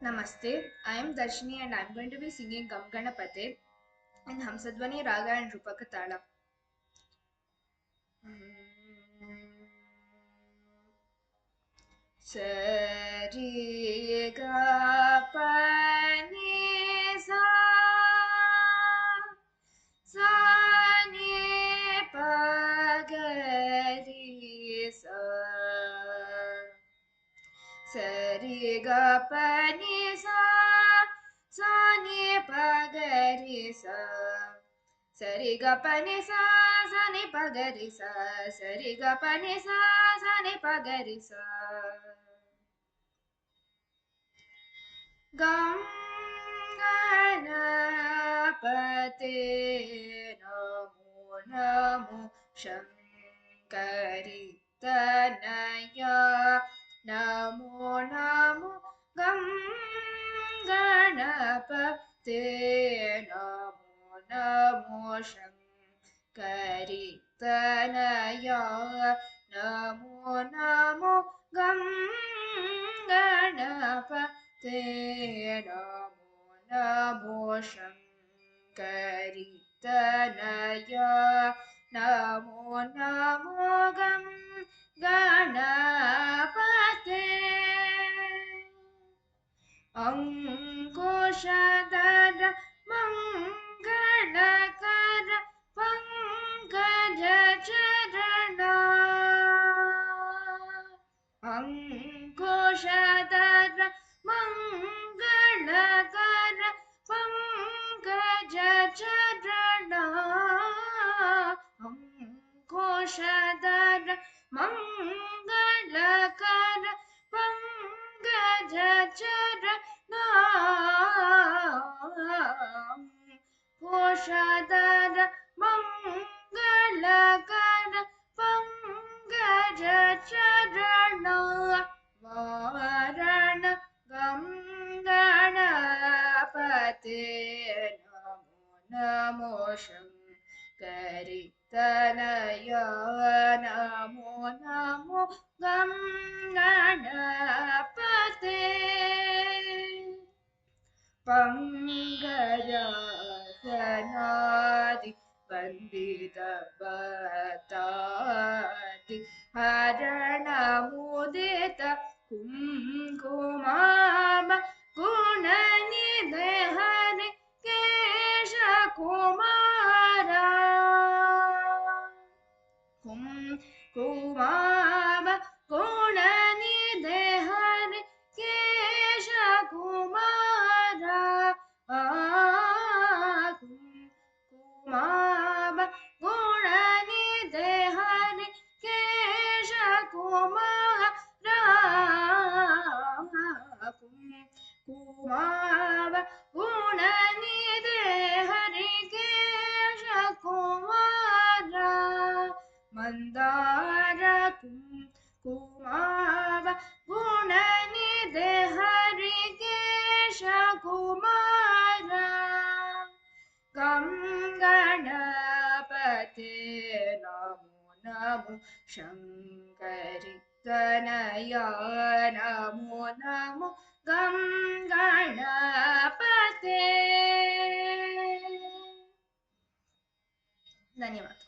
Namaste, I am Darshini and I am going to be singing Gam Ganapate in Hamsadvani Raga and Rupaka Tala. Sari ga pa ni sa sa ni pa ga ri sa sari ga pa ni sa sa ni pa ga ri sa sari ga pa ni sa sa ni pa ga ri sa sari ga pa ni sa sa ni pa ga ri sa Gam Ganapate Namo Namo Shankari Tanaya Namo Namo Gam Ganapate Namo Namo Shankari Tanaya Namo Namo Gam Ganapate Namo Namo Shankari Tanaya Namo Namo Gam Ganapate Ankushadara Mangalakara Pankaja Charana Ankushadara Mangalakara Pankaja Charana Ankushadara Mangalakara Pankaja Charana Koshadara Mangalakara Pankaja Charana Varana Gam Ganapate Namo Namo Shankari Tanaya Namo Namo Gam Ganapate Pangajasanadi Pandita Bhatati Harana Mudita Kumkumama Gunani Dehari Kesha Kumara Kumama Gunani Dehari Kesha Kumara Kumama Gunani Dehari Kesha Kumara Kumama Gunani Dehari Kesha Kumara Mandara Kumava Gunani Dehari Kesha Kumara Gam Ganapate Namo Namo Shankari Tanaya Namo Namo Gam Ganapate ಧನ್ಯವಾದ